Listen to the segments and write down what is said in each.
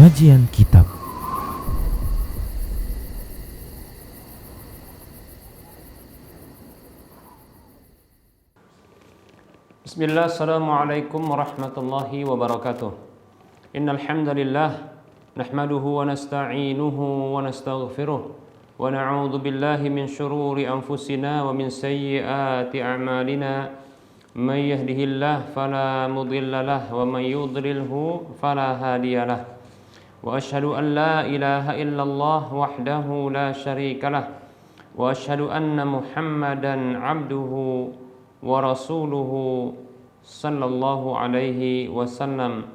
Kajian Kitab. Bismillah, assalamualaikum warahmatullahi wabarakatuh. Innal hamdalillah nahmaduhu wa nasta'inuhu wa nastaghfiruh wa na'udzu billahi min shururi anfusina wa min sayyiati a'malina. May yahdihillahu fala mudilla lahu wa may yudlilhu fala hadiya lahu. Wa asyhadu an la ilaha illallah wahdahu la syarika lah. Wa asyhadu anna Muhammadan 'abduhu wa rasuluhu sallallahu alaihi wasallam.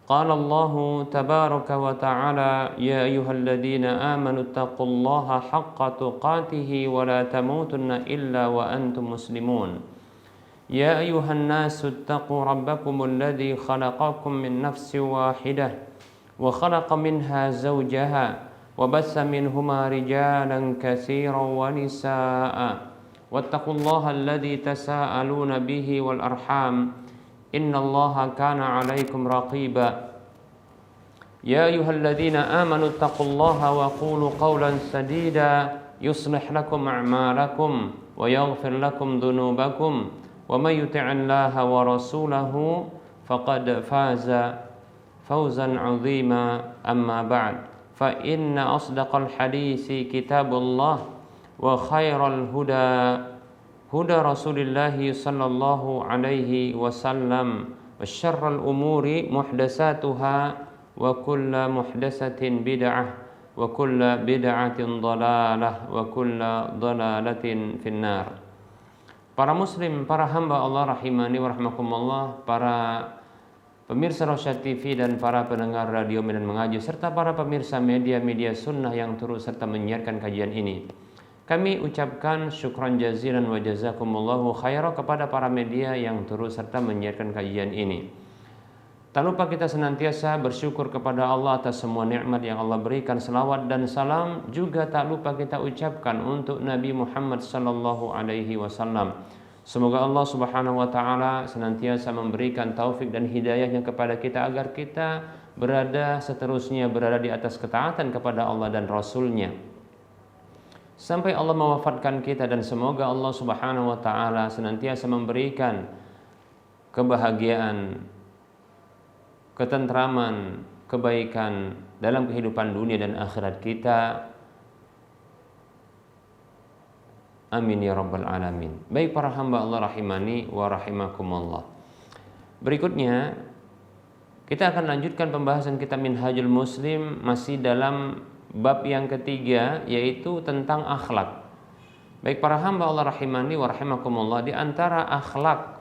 Qala Allahu tabaraka wa ta'ala, ya ayyuhalladzina amanu taqullaha haqqa tuqatih wa la tamutunna illa wa antum muslimun. Ya ayyuhan nasu taqu rabbakumul ladzi khalaqakum min nafsin wahidah wa khalaqa minha zawjaha wa bassa minhuma rijalan katsiran wa nisaa'a. Wattaqullaha alladzi tasaaluna bihi wal arham innallaha kana 'alaikum raqiba. Ya ayyuhalladzina amanu taqullaha wa qulu qawlan sadida yuslih lakum a'malakum wa yaghfir lakum dhunubakum wa may yuti'illaha wa rasulahu faqad faza fawzan 'azima. Amma ba'd, fa inna asdaqal hadisi kitabullah wa khairal huda huda rasulillahi sallallahu alaihi wasallam wa syarral umuri muhdatsatuha wa kullu muhdatsatin bid'ah wa kullu bid'atin dhalalah wa kullu dhalalatin finnar. Para muslim, para hamba Allah rahimani wa rahmakumullah, para pemirsa Rosyad TV dan para pendengar radio Medan Mengaji serta para pemirsa media-media sunnah yang turut serta menyiarkan kajian ini, kami ucapkan syukran jazilan wa jazakumullahu khairan kepada para media yang turut serta menyiarkan kajian ini. Tak lupa kita senantiasa bersyukur kepada Allah atas semua nikmat yang Allah berikan. Selawat dan salam juga tak lupa kita ucapkan untuk Nabi Muhammad sallallahu alaihi wasallam. Semoga Allah subhanahu wa ta'ala senantiasa memberikan taufik dan hidayahnya kepada kita agar kita seterusnya berada di atas ketaatan kepada Allah dan Rasulnya sampai Allah mewafatkan kita, dan semoga Allah subhanahu wa ta'ala senantiasa memberikan kebahagiaan, ketentraman, kebaikan dalam kehidupan dunia dan akhirat kita. Amin ya rabbal alamin. Baik para hamba Allah rahimani wa rahimakumullah. Berikutnya kita akan lanjutkan pembahasan kitab Minhajul Muslim, masih dalam bab yang ketiga, yaitu tentang akhlak. Baik para hamba Allah rahimani wa rahimakumullah, di antara akhlak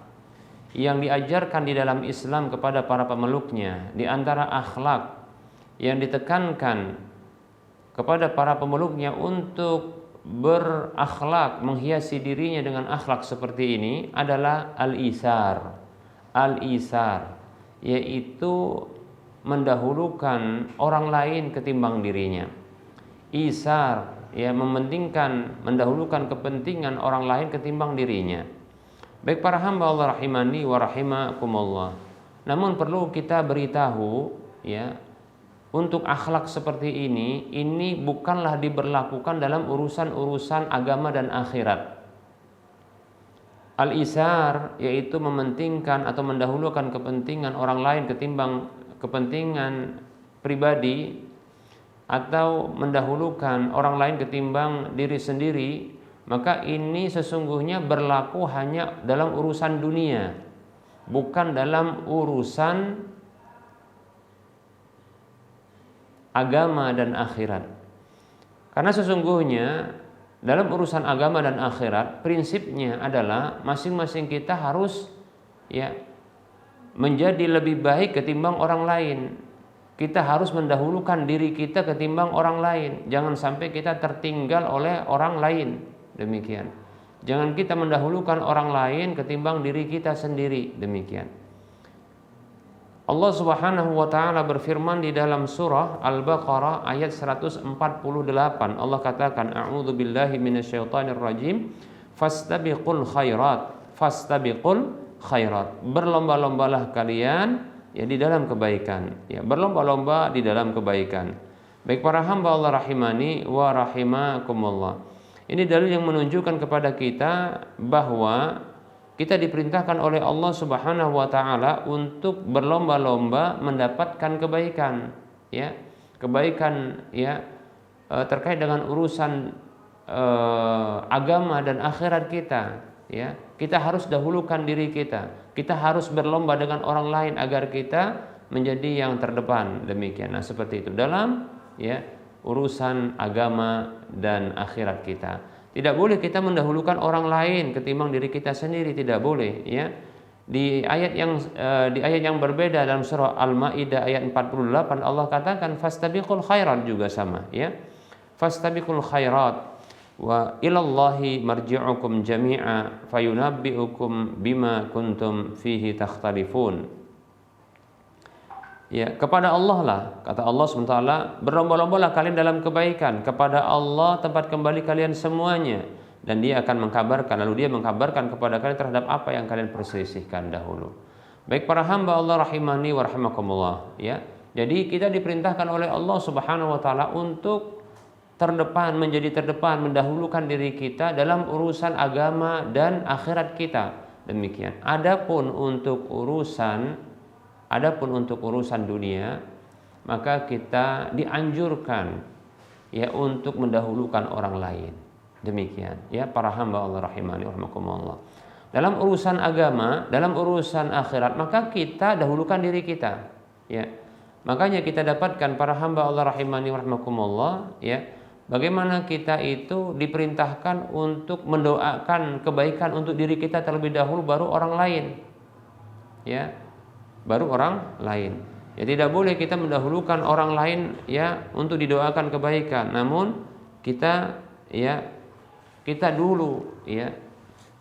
yang diajarkan di dalam Islam kepada para pemeluknya, di antara akhlak yang ditekankan kepada para pemeluknya untuk berakhlak, menghiasi dirinya dengan akhlak seperti ini adalah al-isar. Al-isar yaitu mendahulukan orang lain ketimbang dirinya. Isar ya mementingkan, mendahulukan kepentingan orang lain ketimbang dirinya. Baik para hamba Allah rahimani wa rahimakumullah. Namun perlu kita beritahu ya, untuk akhlak seperti ini bukanlah diberlakukan dalam urusan-urusan agama dan akhirat. Al-isar yaitu mementingkan atau mendahulukan kepentingan orang lain ketimbang kepentingan pribadi, atau mendahulukan orang lain ketimbang diri sendiri, maka ini sesungguhnya berlaku hanya dalam urusan dunia, bukan dalam urusan agama dan akhirat. Karena sesungguhnya dalam urusan agama dan akhirat prinsipnya adalah masing-masing kita harus ya menjadi lebih baik ketimbang orang lain. Kita harus mendahulukan diri kita ketimbang orang lain. Jangan sampai kita tertinggal oleh orang lain. Demikian. Jangan kita mendahulukan orang lain ketimbang diri kita sendiri. Demikian. Allah subhanahu wa ta'ala berfirman di dalam surah Al-Baqarah ayat 148. Allah katakan, a'udzu billahi minasyaitonir rajim, fastabiqul khairat. Fastabiqul khairat. Berlomba-lombalah kalian ya di dalam kebaikan, ya berlomba-lomba di dalam kebaikan. Baik para hamba Allah rahimani wa rahimakumullah. Ini dalil yang menunjukkan kepada kita bahwa kita diperintahkan oleh Allah Subhanahu wa taala untuk berlomba-lomba mendapatkan kebaikan, ya. Kebaikan ya terkait dengan urusan agama dan akhirat kita, ya. Kita harus dahulukan diri kita. Kita harus berlomba dengan orang lain agar kita menjadi yang terdepan, demikian. Nah, seperti itu dalam ya urusan agama dan akhirat kita. Tidak boleh kita mendahulukan orang lain ketimbang diri kita sendiri, tidak boleh, ya. Di ayat yang berbeda dalam surah Al-Maidah ayat 48 Allah katakan fastabiqul khairat, juga sama, ya. Fastabiqul khairat wa ilallahi marji'ukum jami'a fayunabbi'ukum bima kuntum fihi takhtalifun. Ya, kepada Allah lah, kata Allah SWT, berlomba-lombalah kalian dalam kebaikan, kepada Allah tempat kembali kalian semuanya, dan Dia akan mengkabarkan, lalu Dia mengkabarkan kepada kalian terhadap apa yang kalian perselisihkan dahulu. Baik para hamba Allah rahimani wa rahimakumullah, ya. Jadi kita diperintahkan oleh Allah Subhanahu wa taala untuk terdepan, menjadi terdepan, mendahulukan diri kita dalam urusan agama dan akhirat kita. Demikian. Adapun untuk urusan dunia, maka kita dianjurkan ya untuk mendahulukan orang lain. Demikian, ya para hamba Allah rahimani wa rahimakumullah. Dalam urusan agama, dalam urusan akhirat, maka kita dahulukan diri kita, ya. Makanya kita dapatkan para hamba Allah rahimani wa rahimakumullah, ya. Bagaimana kita itu diperintahkan untuk mendoakan kebaikan untuk diri kita terlebih dahulu, baru orang lain, ya, baru orang lain. Ya, tidak boleh kita mendahulukan orang lain ya untuk didoakan kebaikan, namun kita dulu, ya.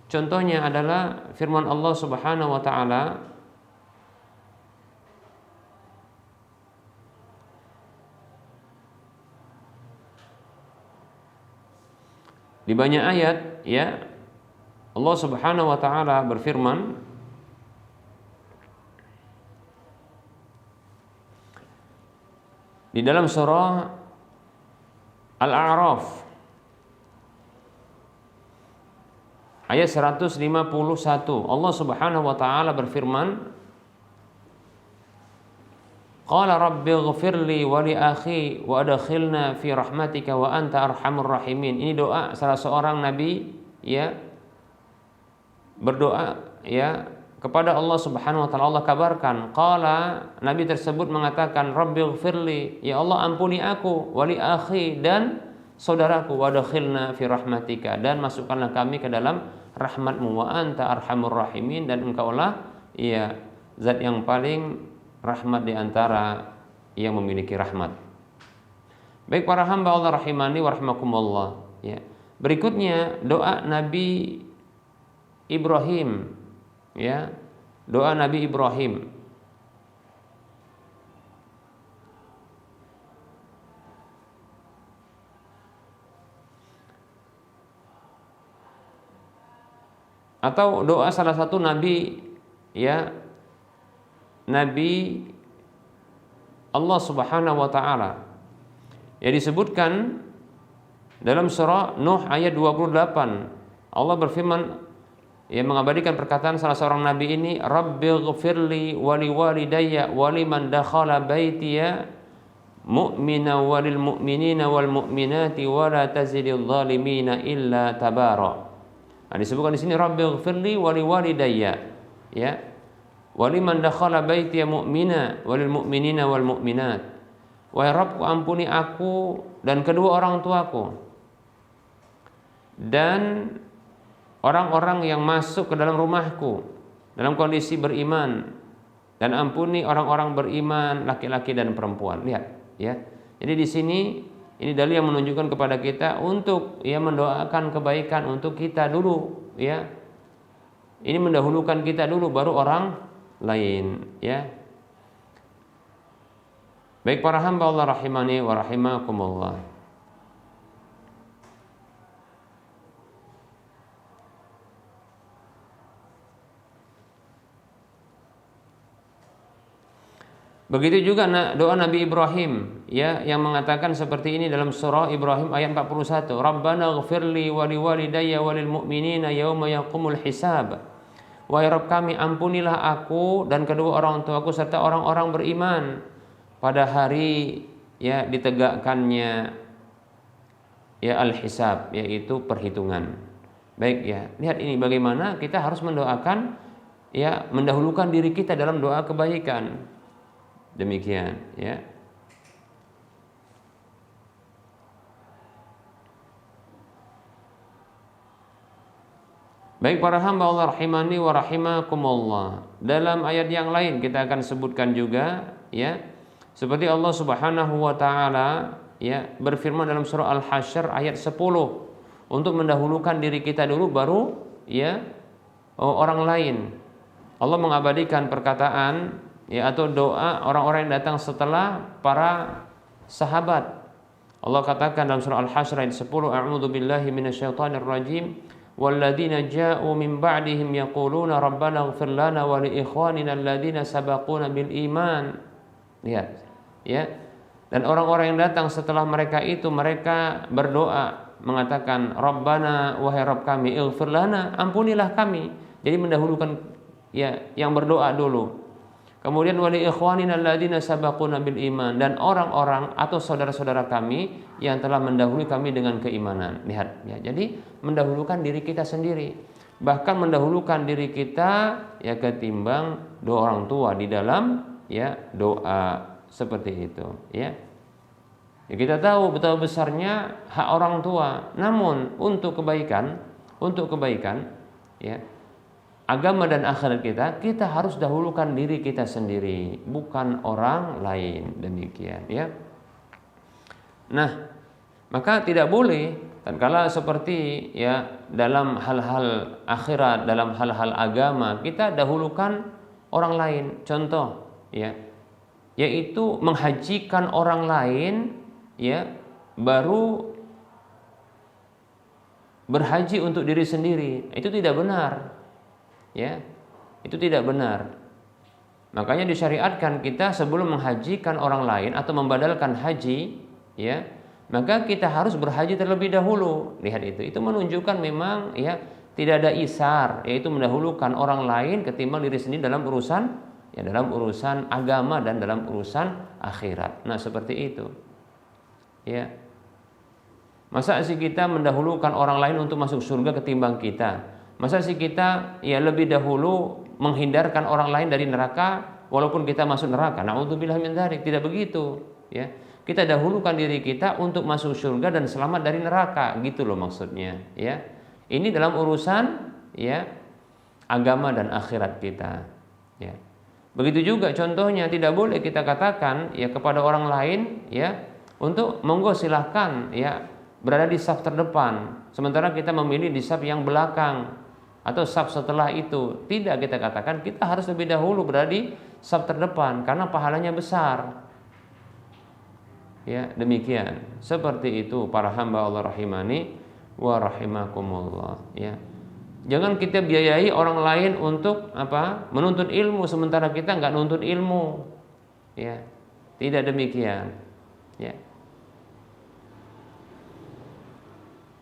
Contohnya adalah firman Allah Subhanahu wa taala di banyak ayat, ya. Allah Subhanahu wa taala berfirman di dalam surah Al-A'raf ayat 151. Allah Subhanahu wa taala berfirman, Qala rabbighfirli wa li akhi wa adkhilna fi rahmatika wa anta arhamur rahimin. Ini doa salah seorang nabi, ya, berdoa ya kepada Allah Subhanahu wa taala. Allah kabarkan, qala, nabi tersebut mengatakan, rabbighfirli, ya Allah ampuni aku, wa li akhi, dan saudaraku, wa adkhilna fi rahmatika, dan masukkanlah kami ke dalam rahmatmu, wa anta arhamur rahimin, dan engkaulah ya zat yang paling rahmat di antara yang memiliki rahmat. Baik para hamba Allah rahimani wa rahimakumullah, ya. Berikutnya doa Nabi Ibrahim, ya. Doa Nabi Ibrahim. Atau doa salah satu nabi, ya, Nabi Allah Subhanahu wa taala, ya, disebutkan dalam surah Nuh ayat 28. Allah berfirman, ya, mengabadikan perkataan salah seorang nabi ini, rabbighfirli wa liwalidayya wa liman dakhala baitiya mu'mina wa lil mu'minina wal mu'minati wa la tazidil zalimina illa tabara. Nah, disebutkan di sini rabbighfirli wa liwalidayya, ya, waliman dakhala baitiya mu'mina walil mu'minina wal mu'minat. Wahai Rabbku, ampuni aku dan kedua orang tuaku dan orang-orang yang masuk ke dalam rumahku dalam kondisi beriman, dan ampuni orang-orang beriman laki-laki dan perempuan. Lihat, ya. Jadi di sini ini dalil yang menunjukkan kepada kita untuk ya mendoakan kebaikan untuk kita dulu, ya. Ini mendahulukan kita dulu baru orang lain, ya. Baik para hamba Allah rahimani wa rahimakumullah. Begitu juga doa Nabi Ibrahim ya yang mengatakan seperti ini dalam surah Ibrahim ayat 41. Rabbana ighfirli wa liwalidayya walil mu'minina yauma yaqumul hisab. Wahai Rabb kami, ampunilah aku dan kedua orang tuaku serta orang-orang beriman pada hari ya ditegakkannya ya al-hisab, yaitu perhitungan. Baik ya, lihat ini bagaimana kita harus mendoakan ya, mendahulukan diri kita dalam doa kebaikan. Demikian ya. Baik para hamba Allah rahimani wa rahimakumullah. Dalam ayat yang lain kita akan sebutkan juga ya, seperti Allah Subhanahu wa taala ya berfirman dalam surah Al-Hasyr ayat 10, untuk mendahulukan diri kita dulu baru ya orang lain. Allah mengabadikan perkataan ya atau doa orang-orang yang datang setelah para sahabat. Allah katakan dalam surah Al-Hasyr ayat 10, a'udzu billahi minasyaitonir rajim, walladzina ja'u min ba'dihim yaquluna rabbana ighfir lana wa li ikhwanina alladzina sabaquna bil iman. Lihat ya. Dan orang-orang yang datang setelah mereka itu, mereka berdoa mengatakan rabbana, wahai Rabb kami, ighfir lana, ampunilah kami. Jadi mendahulukan ya yang berdoa dulu. Kemudian wali ikhwanina alladzina sabaquna bil iman, dan orang-orang atau saudara-saudara kami yang telah mendahului kami dengan keimanan. Lihat ya. Jadi mendahulukan diri kita sendiri. Bahkan mendahulukan diri kita ya ketimbang doa orang tua di dalam ya doa seperti itu ya. Ya kita tahu betapa besarnya hak orang tua. Namun untuk kebaikan ya agama dan akhirat kita harus dahulukan diri kita sendiri, bukan orang lain. Demikian ya. Nah, maka tidak boleh tatkala seperti ya dalam hal-hal akhirat, dalam hal-hal agama kita dahulukan orang lain. Contoh ya, yaitu menghajikan orang lain ya baru berhaji untuk diri sendiri. Itu tidak benar. Ya, itu tidak benar. Makanya disyariatkan kita sebelum menghajikan orang lain atau membadalkan haji, ya, maka kita harus berhaji terlebih dahulu. Lihat itu menunjukkan memang ya tidak ada isar, yaitu mendahulukan orang lain ketimbang diri sendiri dalam urusan agama dan dalam urusan akhirat. Nah seperti itu. Ya, masa sih kita mendahulukan orang lain untuk masuk surga ketimbang kita? Masa sih kita ya lebih dahulu menghindarkan orang lain dari neraka walaupun kita masuk neraka? Na'udzubillah min dzalik. Tidak begitu ya. Kita dahulukan diri kita untuk masuk surga dan selamat dari neraka, gitu loh maksudnya ya. Ini dalam urusan ya agama dan akhirat kita ya. Begitu juga contohnya, tidak boleh kita katakan ya kepada orang lain ya untuk monggo silahkan ya berada di saf terdepan, sementara kita memilih di saf yang belakang atau saf setelah itu. Tidak, kita katakan kita harus lebih dahulu berada di saf terdepan karena pahalanya besar. Ya, demikian. Seperti itu para hamba Allah rahimani wa rahimakumullah ya. Jangan kita biayai orang lain untuk apa? Menuntut ilmu sementara kita enggak nuntut ilmu. Ya. Tidak demikian. Ya.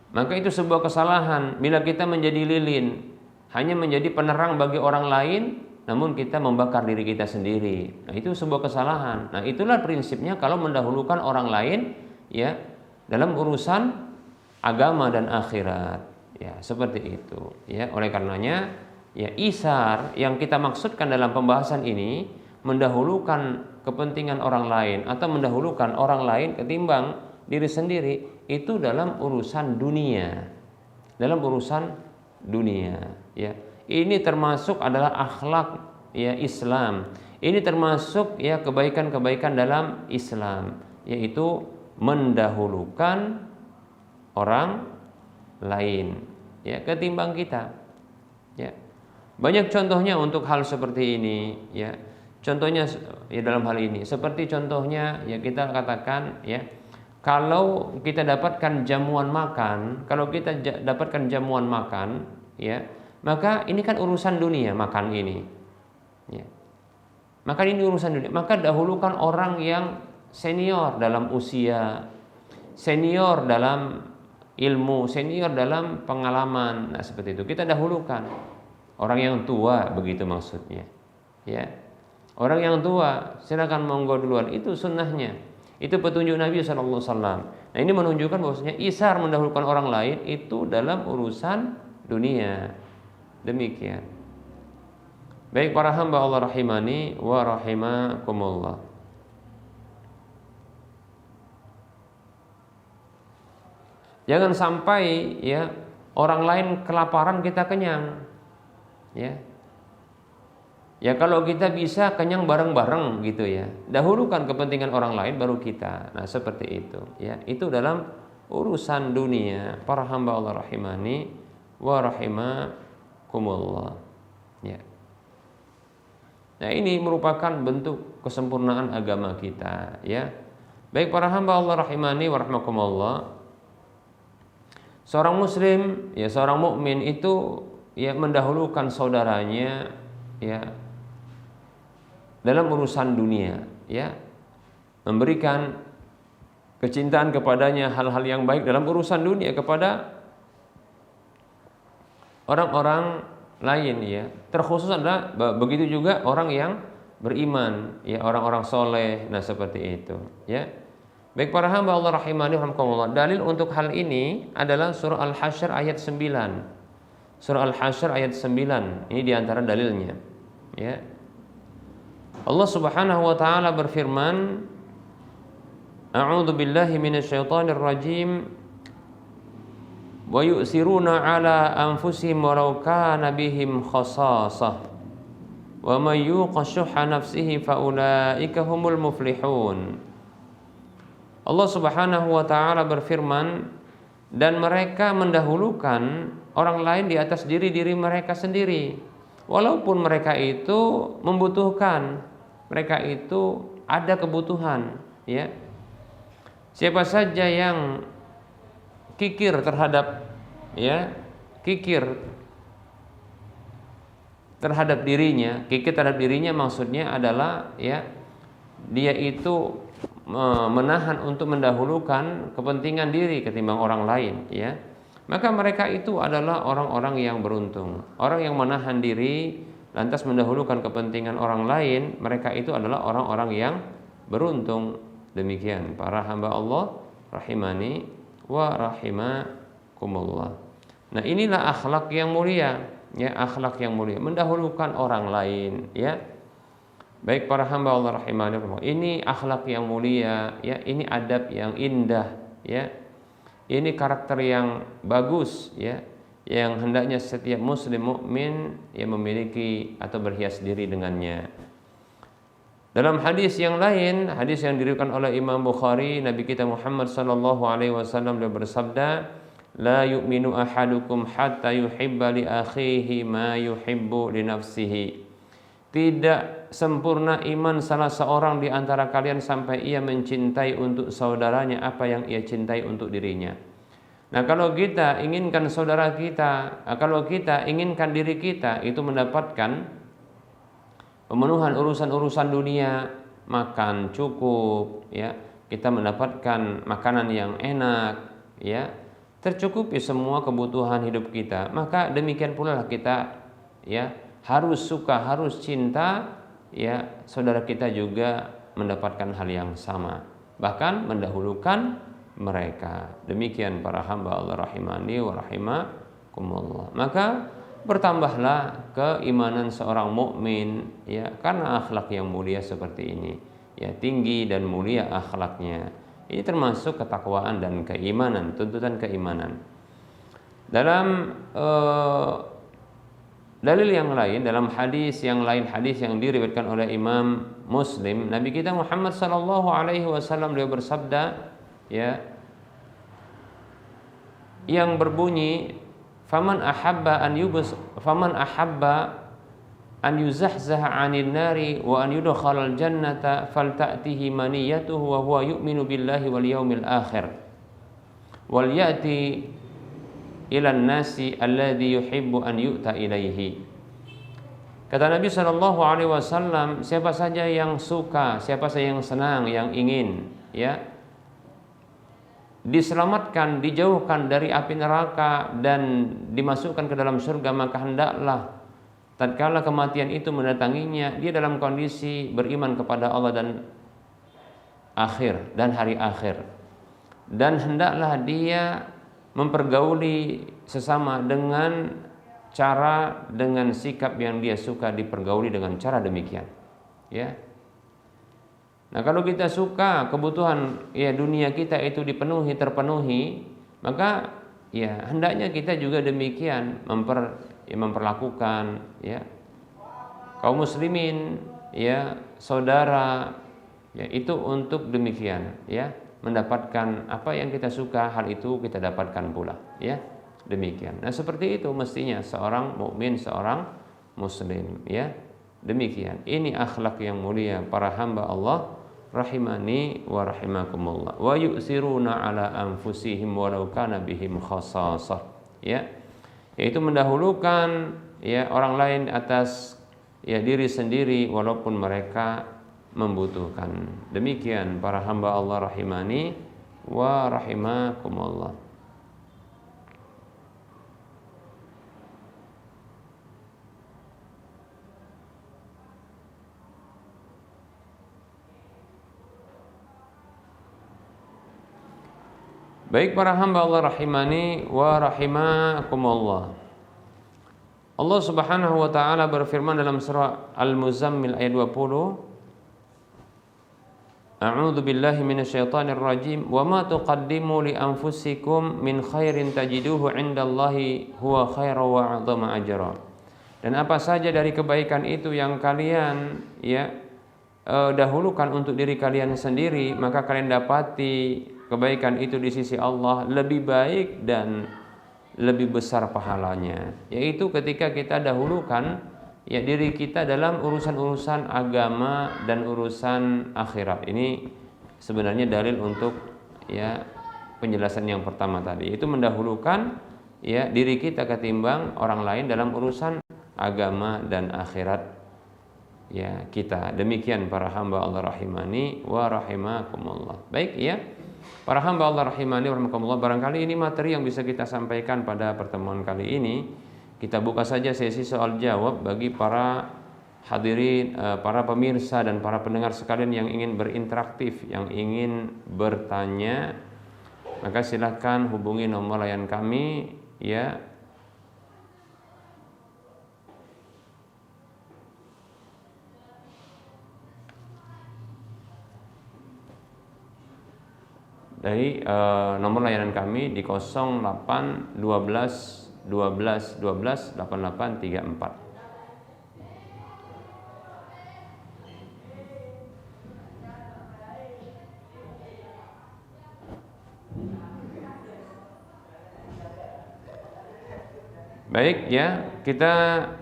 Maka itu sebuah kesalahan bila kita menjadi lilin, hanya menjadi penerang bagi orang lain, namun kita membakar diri kita sendiri. Nah, itu sebuah kesalahan. Nah, itulah prinsipnya kalau mendahulukan orang lain ya dalam urusan agama dan akhirat. Ya, seperti itu. Ya, oleh karenanya ya isar yang kita maksudkan dalam pembahasan ini mendahulukan kepentingan orang lain atau mendahulukan orang lain ketimbang diri sendiri, itu dalam urusan dunia. Dalam urusan dunia ya. Ini termasuk adalah akhlak ya Islam. Ini termasuk ya kebaikan-kebaikan dalam Islam, yaitu mendahulukan orang lain ya ketimbang kita. Ya. Banyak contohnya untuk hal seperti ini ya. Contohnya ya dalam hal ini seperti contohnya ya kita katakan ya, kalau kita dapatkan jamuan makan, ya, maka ini kan urusan dunia makan ini. Ya. Maka ini urusan dunia. Maka dahulukan orang yang senior dalam usia, senior dalam ilmu, senior dalam pengalaman. Nah, seperti itu. Kita dahulukan orang yang tua, begitu maksudnya. Ya. Orang yang tua silakan monggo duluan, itu sunnahnya. Itu petunjuk Nabi SAW. Nah, ini menunjukkan bahwasanya isar mendahulukan orang lain itu dalam urusan dunia. Demikian. Baik para hamba Allah rahimani wa rahimakumullah. Jangan sampai ya orang lain kelaparan kita kenyang. Ya. Ya kalau kita bisa kenyang bareng-bareng gitu ya. Dahulukan kepentingan orang lain baru kita. Nah, seperti itu ya. Itu dalam urusan dunia. Para hamba Allah rahimani wa rahimakumullah. Ya. Nah, ini merupakan bentuk kesempurnaan agama kita ya. Baik para hamba Allah rahimani wa rahimakumullah. Seorang muslim ya, seorang mukmin itu ya mendahulukan saudaranya ya dalam urusan dunia ya, memberikan kecintaan kepadanya, hal-hal yang baik dalam urusan dunia kepada orang-orang lain ya. Terkhusus adalah begitu juga orang yang beriman ya, orang-orang soleh. Nah, seperti itu ya. Baik para hamba Allah rahimani rahimakumullah. Dalil untuk hal ini adalah surah Al-Hasyr ayat 9. Surah Al-Hasyr ayat 9. Ini diantara dalilnya ya. Allah Subhanahu wa taala berfirman, A'udzu billahi minasyaitonir rajim. Wa yu'siruna 'ala anfusihim walau kana bihim khasasah. Wa may yuqa syuhha nafsihi fa ulaika humul muflihun. Allah Subhanahu wa taala berfirman, dan mereka mendahulukan orang lain di atas diri mereka sendiri, walaupun mereka itu membutuhkan. Mereka itu ada kebutuhan ya. Siapa saja yang kikir terhadap ya, kikir terhadap dirinya, kikir terhadap dirinya maksudnya adalah ya, dia itu menahan untuk mendahulukan kepentingan diri ketimbang orang lain ya. Maka mereka itu adalah orang-orang yang beruntung. Orang yang menahan diri lantas mendahulukan kepentingan orang lain, mereka itu adalah orang-orang yang beruntung. Demikian para hamba Allah rahimani wa rahimakumullah. Nah, inilah akhlak yang mulia ya, akhlak yang mulia, mendahulukan orang lain ya. Baik para hamba Allah rahimani wa rahimakumullah. Ini akhlak yang mulia ya, ini adab yang indah ya. Ini karakter yang bagus ya, yang hendaknya setiap muslim mukmin yang memiliki atau berhias diri dengannya. Dalam hadis yang lain, hadis yang diriwayatkan oleh Imam Bukhari, Nabi kita Muhammad sallallahu alaihi wasallam beliau bersabda, "La yu'minu ahadukum hatta yuhibba li akhihi ma yuhibbu li nafsihi." Tidak sempurna iman salah seorang di antara kalian sampai ia mencintai untuk saudaranya apa yang ia cintai untuk dirinya. Nah, kalau kita inginkan saudara kita, kalau kita inginkan diri kita itu mendapatkan pemenuhan urusan-urusan dunia, makan cukup ya, kita mendapatkan makanan yang enak ya, tercukupi semua kebutuhan hidup kita, maka demikian pula lah kita ya harus suka, harus cinta ya saudara kita juga mendapatkan hal yang sama, bahkan mendahulukan mereka. Demikian para hamba Allah rahimani wa rahimakumullah. Maka bertambahlah keimanan seorang mukmin ya, karena akhlak yang mulia seperti ini ya, tinggi dan mulia akhlaknya. Ini termasuk ketakwaan dan keimanan, tuntutan keimanan. Dalam dalil yang lain, dalam hadis yang lain, hadis yang diriwayatkan oleh Imam Muslim, Nabi kita Muhammad sallallahu alaihi wasallam beliau bersabda ya, yang berbunyi, faman ahabba an yuzahzaha 'anil nari wa an yudkhalal jannata falta'tihi maniyatuhu wa huwa yu'minu billahi wal yaumil akhir wal ya'ti ilan nasi alladhi yuhibbu an yu'ta ilaihi. Kata Nabi Shallallahu Alaihi Wasallam, siapa saja yang suka, siapa saja yang senang, yang ingin, ya, diselamatkan, dijauhkan dari api neraka dan dimasukkan ke dalam surga, maka hendaklah tatkala kematian itu mendatanginya, dia dalam kondisi beriman kepada Allah dan akhir dan hari akhir, dan hendaklah dia mempergauli sesama dengan cara, dengan sikap yang dia suka dipergauli dengan cara demikian, ya. Nah, kalau kita suka kebutuhan ya dunia kita itu terpenuhi, maka ya hendaknya kita juga demikian memperlakukan ya kaum muslimin, ya saudara, ya itu untuk demikian, ya mendapatkan apa yang kita suka, hal itu kita dapatkan pula, ya demikian. Nah, seperti itu mestinya seorang mukmin, seorang muslim, ya demikian. Ini akhlak yang mulia para hamba Allah rahimani wa rahimakumullah. Wa yu'siruna ala anfusihim walau kana bihim khasasah, ya yaitu mendahulukan ya orang lain atas ya diri sendiri walaupun mereka membutuhkan. Demikian para hamba Allah rahimani wa rahimakumullah. Baik para hamba Allah rahimani wa rahimakumullah. Allah Subhanahu wa taala berfirman dalam surah Al-Muzammil ayat 20, A'udzu billahi minasyaitonir rajim, wa ma tuqaddimu li anfusikum min khairin tajiduhu 'indallahi huwa khairan wa 'azama ajra. Dan apa saja dari kebaikan itu yang kalian ya dahulukan untuk diri kalian sendiri, maka kalian dapati kebaikan itu di sisi Allah lebih baik dan lebih besar pahalanya, yaitu ketika kita dahulukan ya diri kita dalam urusan-urusan agama dan urusan akhirat. Ini sebenarnya dalil untuk ya penjelasan yang pertama tadi, itu mendahulukan ya diri kita ketimbang orang lain dalam urusan agama dan akhirat ya kita. Demikian para hamba Allah rahimani wa rahimakumullah. Baik ya, para hamba Allah rahimani wa rahimakumullah, barangkali ini materi yang bisa kita sampaikan pada pertemuan kali ini. Kita buka saja sesi soal jawab bagi para hadirin, para pemirsa dan para pendengar sekalian yang ingin berinteraktif, yang ingin bertanya, maka silakan hubungi nomor layan kami ya. Dari nomor layanan kami di 08 12 12 12 88 34. Baik ya, kita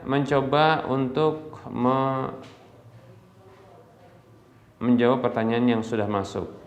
mencoba untuk menjawab pertanyaan yang sudah masuk.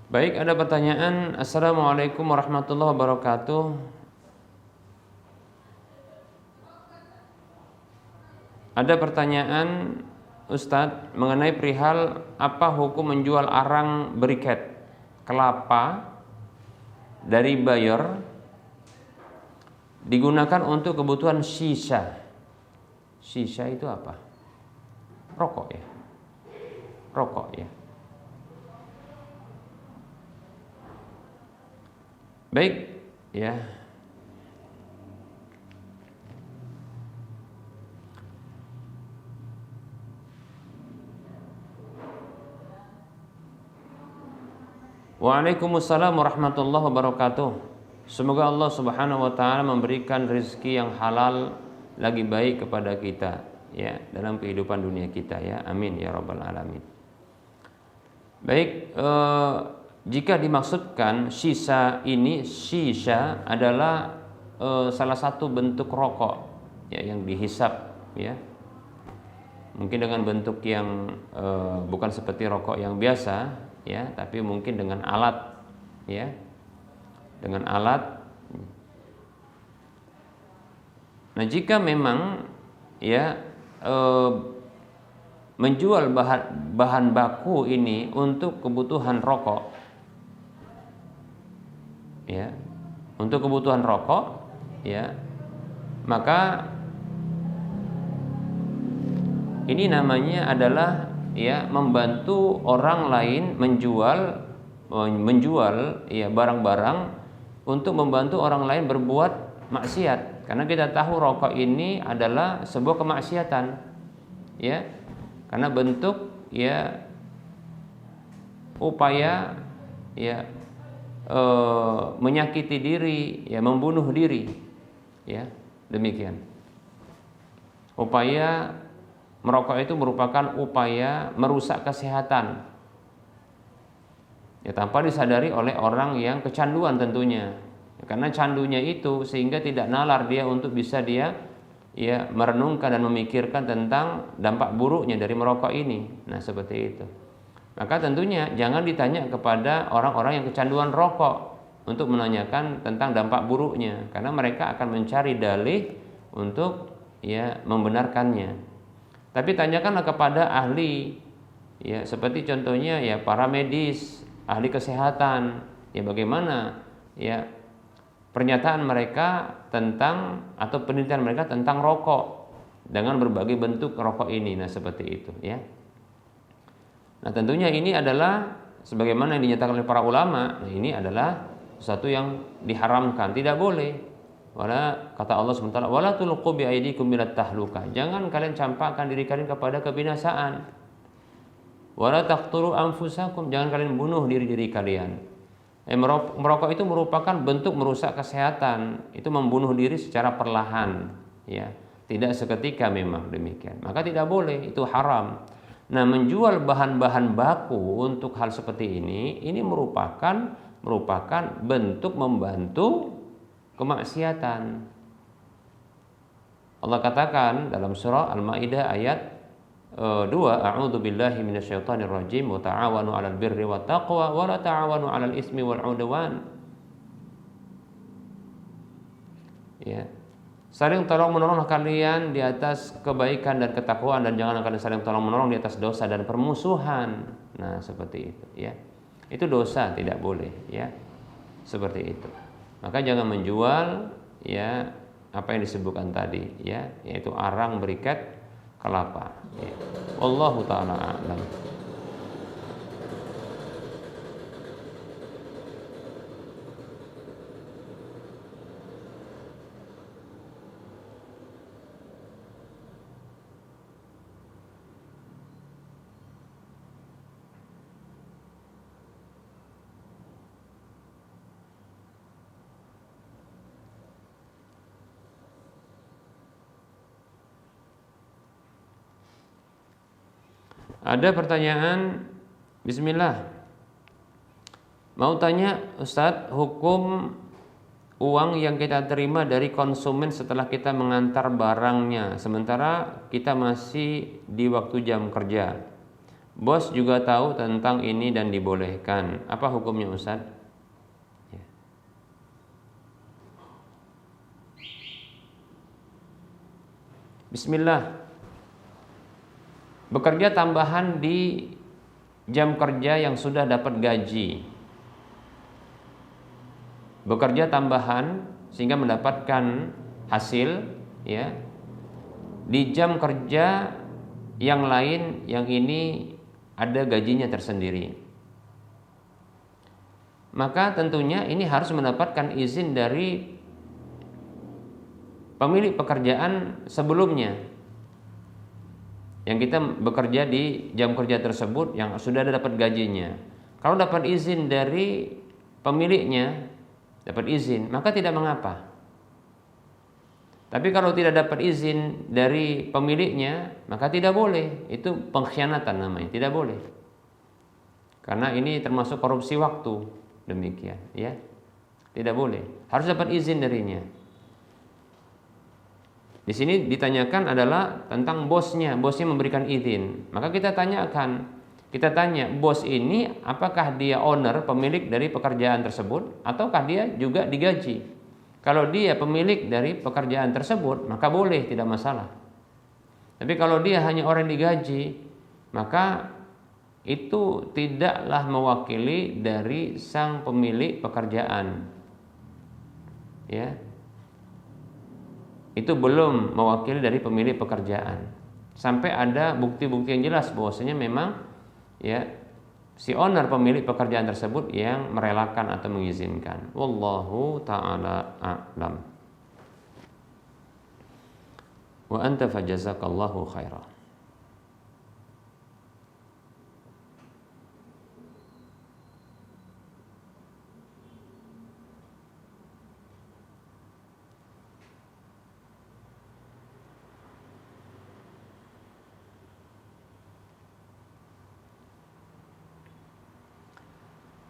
Baik, ada pertanyaan. Assalamualaikum warahmatullahi wabarakatuh. Ada pertanyaan Ustadz mengenai perihal apa hukum menjual arang briket kelapa dari Bayer digunakan untuk kebutuhan shisha. Shisha itu apa? Rokok ya. Rokok ya. Baik, ya. Waalaikumsalam warahmatullahi wabarakatuh. Semoga Allah Subhanahu wa taala memberikan rezeki yang halal lagi baik kepada kita ya dalam kehidupan dunia kita ya. Amin ya rabbal alamin. Baik, jika dimaksudkan shisha adalah salah satu bentuk rokok ya yang dihisap ya. Mungkin dengan bentuk yang bukan seperti rokok yang biasa ya, tapi mungkin dengan alat ya. Dengan alat. Nah, jika memang ya menjual bahan baku ini untuk kebutuhan rokok ya, untuk kebutuhan rokok ya, maka ini namanya adalah ya membantu orang lain menjual ya barang-barang untuk membantu orang lain berbuat maksiat, karena kita tahu rokok ini adalah sebuah kemaksiatan ya, karena bentuk ya upaya ya menyakiti diri ya, membunuh diri ya, demikian. Upaya merokok itu merupakan upaya merusak kesehatan ya, tanpa disadari oleh orang yang kecanduan tentunya ya, karena candunya itu sehingga tidak nalar dia untuk bisa dia ya merenungkan dan memikirkan tentang dampak buruknya dari merokok ini. Nah, seperti itu. Maka tentunya jangan ditanya kepada orang-orang yang kecanduan rokok untuk menanyakan tentang dampak buruknya, karena mereka akan mencari dalih untuk ya membenarkannya. Tapi tanyakanlah kepada ahli ya, seperti contohnya ya para medis, ahli kesehatan ya, bagaimana ya pernyataan mereka tentang atau penelitian mereka tentang rokok dengan berbagai bentuk rokok ini. Nah, seperti itu ya. Nah, tentunya ini adalah sebagaimana yang dinyatakan oleh para ulama, nah ini adalah sesuatu yang diharamkan, tidak boleh. Wala, kata Allah SWT, wala tulqu biaidikum milat tahluka, jangan kalian campakkan diri kalian kepada kebinasaan. Wala taqtulu anfusakum, jangan kalian bunuh diri-diri kalian. Merokok itu merupakan bentuk merusak kesehatan, itu membunuh diri secara perlahan ya, tidak seketika, memang demikian. Maka tidak boleh, itu haram. Nah, menjual bahan-bahan baku untuk hal seperti ini merupakan bentuk membantu kemaksiatan. Allah katakan dalam surah Al-Maidah ayat 2, a'udzu billahi minasyaitonir rajim, wa ta'awanu 'alal birri wat taqwa wa la ta'awanu 'alal ismi wal 'udwan. Ya. Saling tolong-menolong kalian di atas kebaikan dan ketakwaan, dan jangan kalian saling tolong-menolong di atas dosa dan permusuhan. Nah, seperti itu ya. Itu dosa, tidak boleh ya. Seperti itu. Maka jangan menjual ya apa yang disebutkan tadi ya, yaitu arang, beriket, kelapa ya. Wallahu ta'ala a'lam. Ada pertanyaan, bismillah. Mau tanya Ustadz, hukum uang yang kita terima dari konsumen setelah kita mengantar barangnya, sementara kita masih di waktu jam kerja. Bos juga tahu tentang ini dan dibolehkan. Apa hukumnya Ustadz? Ya. Bismillah. Bekerja tambahan di jam kerja yang sudah dapat gaji. Bekerja tambahan sehingga mendapatkan hasil ya di jam kerja yang lain, yang ini ada gajinya tersendiri. Maka tentunya ini harus mendapatkan izin dari pemilik pekerjaan sebelumnya, yang kita bekerja di jam kerja tersebut yang sudah dapat gajinya. Kalau dapat izin dari pemiliknya, dapat izin, maka tidak mengapa. Tapi kalau tidak dapat izin dari pemiliknya, maka tidak boleh. Itu pengkhianatan namanya, tidak boleh. Karena ini termasuk korupsi waktu, demikian, ya. Tidak boleh. Harus dapat izin darinya. Di sini ditanyakan adalah tentang bosnya memberikan izin. Maka kita tanya, bos ini apakah dia owner, pemilik dari pekerjaan tersebut, ataukah dia juga digaji? Kalau dia pemilik dari pekerjaan tersebut, maka boleh, tidak masalah. Tapi kalau dia hanya orang digaji, maka itu tidaklah mewakili dari sang pemilik pekerjaan. Ya. Itu belum mewakili dari pemilik pekerjaan. Sampai ada bukti-bukti yang jelas bahwasanya memang ya si owner pemilik pekerjaan tersebut yang merelakan atau mengizinkan. Wallahu taala a'lam. Wa anta fajazakallahu khairan.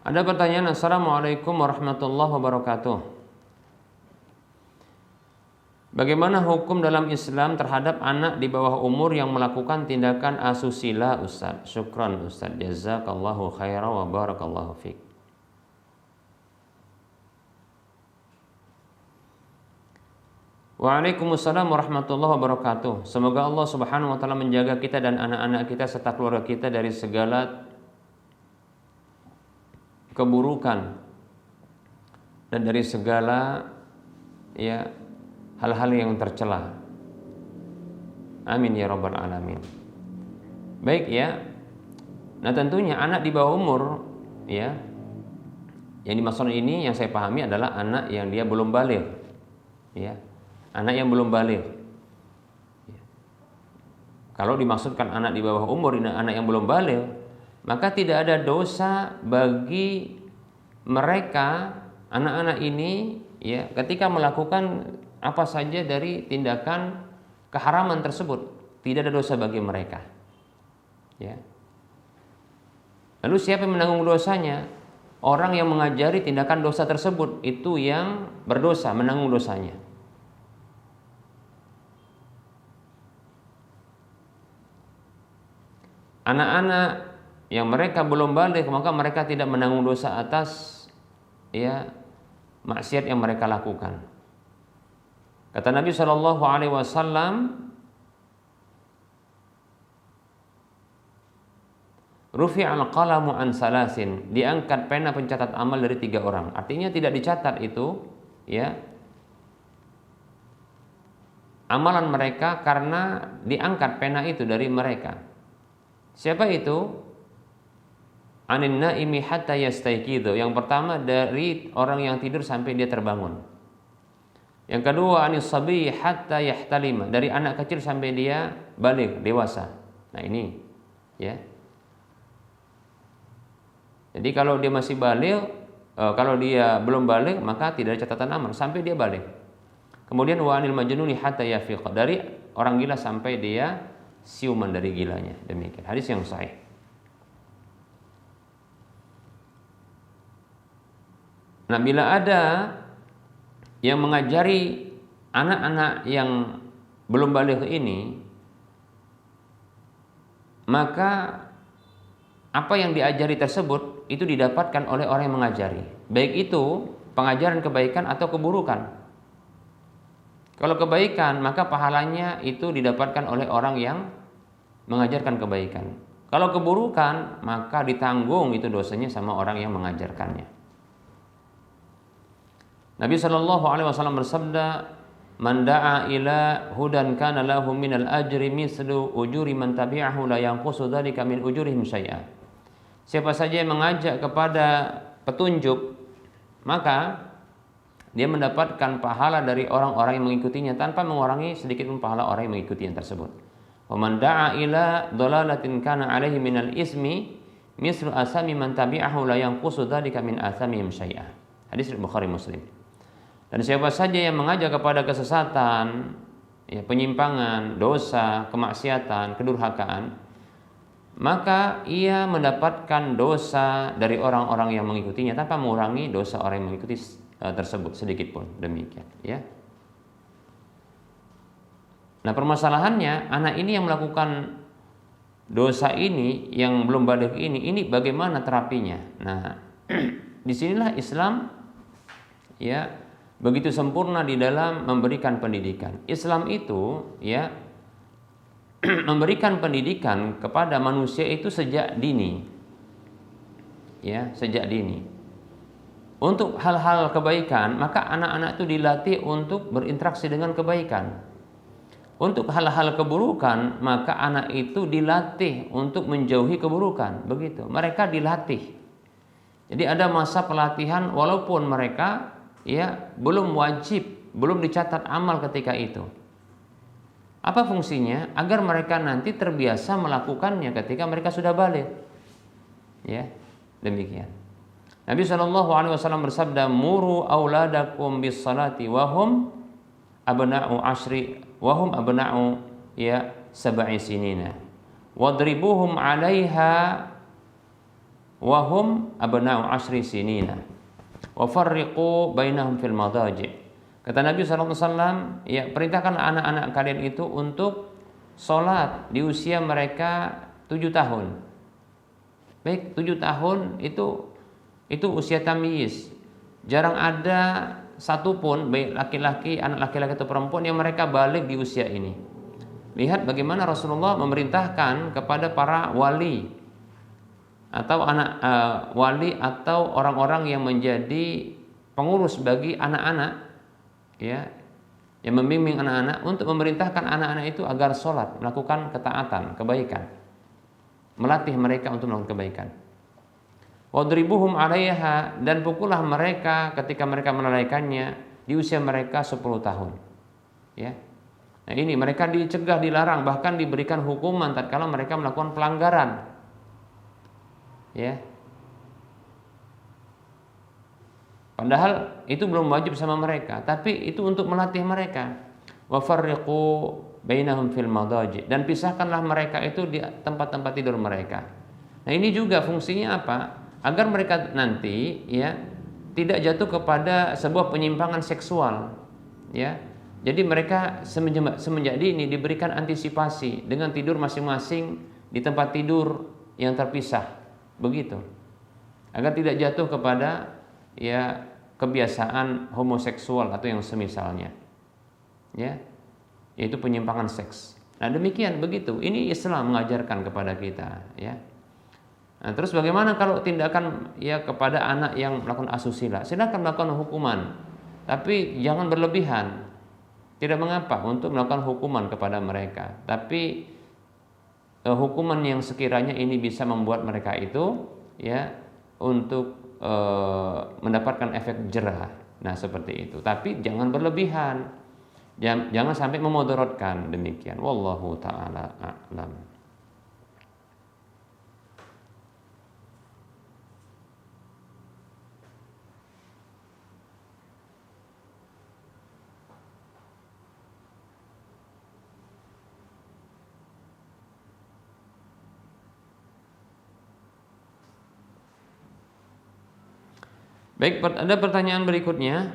Ada pertanyaan, Assalamualaikum warahmatullahi wabarakatuh. Bagaimana hukum dalam Islam terhadap anak di bawah umur yang melakukan tindakan asusila, Ustaz? Syukran Ustaz, jazakallahu khairan wa barakallahu fiik. Waalaikumsalam warahmatullahi wabarakatuh. Semoga Allah Subhanahu wa taala menjaga kita dan anak-anak kita serta keluarga kita dari segala keburukan dan dari segala ya hal-hal yang tercela. Amin ya rabbal alamin. Baik ya. Nah, tentunya anak di bawah umur ya. Yang dimaksud ini yang saya pahami adalah anak yang dia belum baligh. Ya. Anak yang belum baligh. Ya. Kalau dimaksudkan anak di bawah umur ini anak yang belum baligh, maka tidak ada dosa bagi mereka anak-anak ini ya ketika melakukan apa saja dari tindakan keharaman tersebut, tidak ada dosa bagi mereka. Ya. Lalu siapa yang menanggung dosanya? Orang yang mengajari tindakan dosa tersebut itu yang berdosa, menanggung dosanya. Anak-anak yang mereka belum baligh maka mereka tidak menanggung dosa atas ya maksiat yang mereka lakukan. Kata Nabi Shallallahu Alaihi Wasallam, rufi'al qalamu an salasin, diangkat pena pencatat amal dari 3 orang. Artinya tidak dicatat itu ya amalan mereka karena diangkat pena itu dari mereka. Siapa itu? Anin naimi hatta yastayqidu. Yang pertama dari orang yang tidur sampai dia terbangun. Yang kedua anis sabi hatta yahtalima, dari anak kecil sampai dia baligh, dewasa. Nah, ini ya. Jadi kalau dia masih baligh, kalau dia belum baligh maka tidak ada catatan amal sampai dia baligh. Kemudian wa anil majnuni hatta yafiq, dari orang gila sampai dia siuman dari gilanya. Demikian hadis yang sahih. Nah, bila ada yang mengajari anak-anak yang belum baligh ini, maka apa yang diajari tersebut itu didapatkan oleh orang yang mengajari, baik itu pengajaran kebaikan atau keburukan. Kalau kebaikan maka pahalanya itu didapatkan oleh orang yang mengajarkan kebaikan. Kalau keburukan maka ditanggung itu dosanya sama orang yang mengajarkannya. Nabi Shallallahu Alaihi Wasallam bersabda, "Man da'a ila hudan kana lahu minal ajri mislu ujuri man tabi'ahu la yanqusu dzalika min ujurihim syai'a." Siapa saja yang mengajak kepada petunjuk, maka dia mendapatkan pahala dari orang-orang yang mengikutinya tanpa mengurangi sedikit pun pahala orang yang mengikuti yang tersebut. Wa man da'a ila dhalalatin kana 'alaihi minal ismi mislu asami man tabi'ahu la yanqusu dzalika min athamihim syai'ah. Hadis Bukhari Muslim. Dan siapa saja yang mengajak kepada kesesatan, ya, penyimpangan, dosa, kemaksiatan, kedurhakaan, maka ia mendapatkan dosa dari orang-orang yang mengikutinya tanpa mengurangi dosa orang yang mengikuti tersebut sedikit pun. Demikian, ya. Nah, permasalahannya anak ini yang melakukan dosa ini, yang belum balik ini bagaimana terapinya? Nah, disinilah Islam, ya, begitu sempurna di dalam memberikan pendidikan. Islam itu, ya, memberikan pendidikan kepada manusia itu sejak dini, ya, sejak dini. Untuk hal-hal kebaikan, maka anak-anak itu dilatih untuk berinteraksi dengan kebaikan. Untuk hal-hal keburukan, maka anak itu dilatih untuk menjauhi keburukan. Begitu, mereka dilatih. Jadi ada masa pelatihan walaupun mereka, ya, belum wajib, belum dicatat amal ketika itu. Apa fungsinya? Agar mereka nanti terbiasa melakukannya ketika mereka sudah balik. Ya, demikian. Nabi SAW bersabda, "Muru auladakum bis salati wahum abna'u ashri wahum abna'u ya sab'i sinina. Wadribuhum 'alaiha wahum abna'u ashri sinina. Wa farriqu bainahum fil madaji'." Kata Nabi SAW, ya, perintahkan anak-anak kalian itu untuk sholat di usia mereka 7 tahun. Baik, 7 tahun itu usia tamyiz. Jarang ada satupun, baik laki-laki, anak laki-laki atau perempuan, yang mereka balik di usia ini. Lihat bagaimana Rasulullah memerintahkan kepada para wali atau wali atau orang-orang yang menjadi pengurus bagi anak-anak, ya, yang membimbing anak-anak, untuk memerintahkan anak-anak itu agar sholat, melakukan ketaatan, kebaikan, melatih mereka untuk melakukan kebaikan. Wadribuhum 'alaiha, dan pukullah mereka ketika mereka menunaikannya di usia mereka 10 tahun. Ya. Nah, ini mereka dicegah, dilarang, bahkan diberikan hukuman tatkala mereka melakukan pelanggaran. Ya. Padahal itu belum wajib sama mereka, tapi itu untuk melatih mereka. Wa farriqu bainahum fil madaji, dan pisahkanlah mereka itu di tempat-tempat tidur mereka. Nah, ini juga fungsinya apa? Agar mereka nanti, ya, tidak jatuh kepada sebuah penyimpangan seksual, ya. Jadi mereka semenjak dini diberikan antisipasi dengan tidur masing-masing di tempat tidur yang terpisah, begitu. Agar tidak jatuh kepada, ya, kebiasaan homoseksual atau yang semisalnya, ya, yaitu penyimpangan seks. Nah, demikian, begitu. Ini Islam mengajarkan kepada kita, ya. Nah, terus bagaimana kalau tindakan, ya, kepada anak yang melakukan asusila? Silakan melakukan hukuman, tapi jangan berlebihan. Tidak mengapa untuk melakukan hukuman kepada mereka, tapi hukuman yang sekiranya ini bisa membuat mereka itu, ya, untuk mendapatkan efek jerah. Nah, seperti itu. Tapi jangan berlebihan. Jangan sampai memudaratkan, demikian. Wallahu taala a'lam. Baik, ada pertanyaan berikutnya.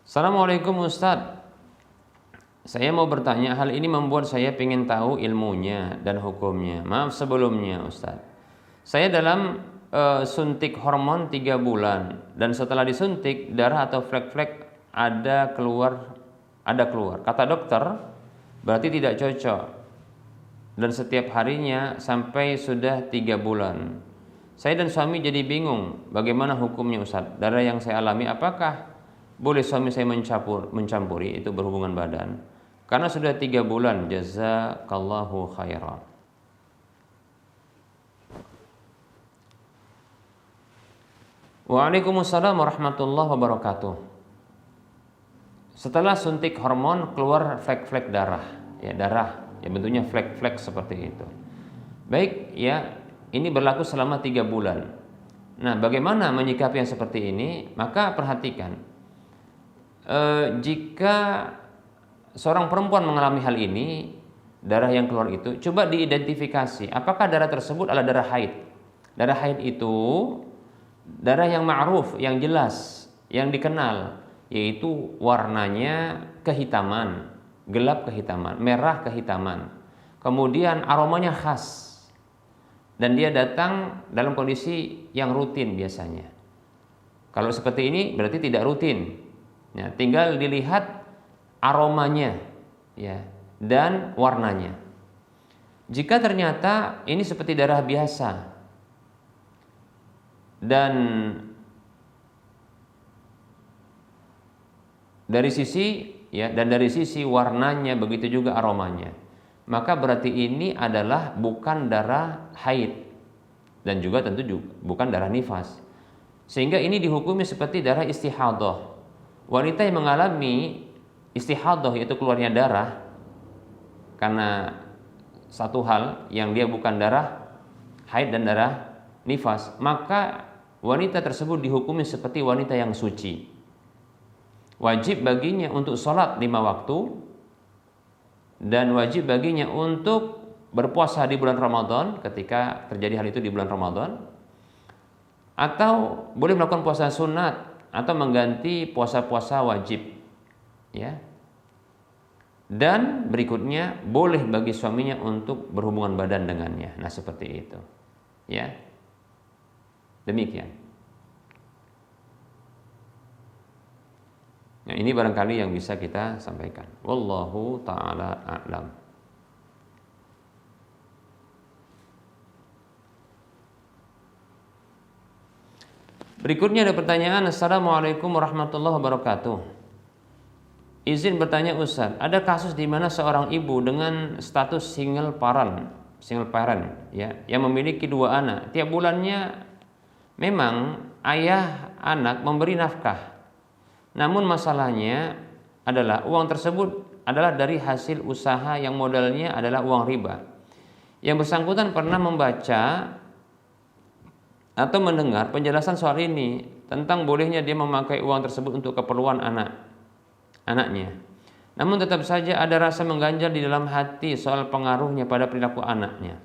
Assalamualaikum Ustadz, saya mau bertanya, hal ini membuat saya ingin tahu ilmunya dan hukumnya. Maaf sebelumnya Ustadz, saya dalam suntik hormon 3 bulan, dan setelah disuntik darah atau flek-flek ada keluar. Kata dokter berarti tidak cocok, dan setiap harinya sampai sudah 3 bulan. Saya dan suami jadi bingung bagaimana hukumnya Ustadz. Darah yang saya alami, apakah boleh suami saya mencampuri itu berhubungan badan? Karena sudah 3 bulan. Jazakallahu khairan. Waalaikumsalam warahmatullahi wabarakatuh. Setelah suntik hormon keluar flek-flek darah, ya darah, ya bentuknya flek-flek seperti itu. Baik, ya ini berlaku selama 3 bulan. Nah, bagaimana menyikapi yang seperti ini? Maka perhatikan, jika seorang perempuan mengalami hal ini, darah yang keluar itu, coba diidentifikasi, apakah darah tersebut adalah darah haid. Darah haid itu darah yang ma'ruf, yang jelas, yang dikenal, yaitu warnanya kehitaman, gelap kehitaman, merah kehitaman. Kemudian aromanya khas. Dan dia datang dalam kondisi yang rutin biasanya. Kalau seperti ini berarti tidak rutin. Ya, tinggal dilihat aromanya, ya, dan warnanya. Jika ternyata ini seperti darah biasa dan dari sisi warnanya begitu juga aromanya, maka berarti ini adalah bukan darah haid dan juga tentu bukan darah nifas, sehingga ini dihukumi seperti darah istihadhah. Wanita yang mengalami istihadhah, yaitu keluarnya darah karena satu hal yang dia bukan darah haid dan darah nifas, maka wanita tersebut dihukumi seperti wanita yang suci. Wajib baginya untuk sholat 5 waktu dan wajib baginya untuk berpuasa di bulan Ramadan ketika terjadi hal itu di bulan Ramadan, atau boleh melakukan puasa sunat atau mengganti puasa-puasa wajib, ya. Dan berikutnya boleh bagi suaminya untuk berhubungan badan dengannya. Nah, seperti itu, ya. Demikian. Nah, ini barangkali yang bisa kita sampaikan. Wallahu ta'ala a'lam. Berikutnya ada pertanyaan. Assalamualaikum warahmatullahi wabarakatuh. Izin bertanya Ustaz, ada kasus di mana seorang ibu dengan status single parent, ya, yang memiliki 2 anak. Tiap bulannya memang ayah anak memberi nafkah. Namun masalahnya adalah uang tersebut adalah dari hasil usaha yang modalnya adalah uang riba. Yang bersangkutan pernah membaca atau mendengar penjelasan soal ini tentang bolehnya dia memakai uang tersebut untuk keperluan anaknya. Namun tetap saja ada rasa mengganjal di dalam hati soal pengaruhnya pada perilaku anaknya.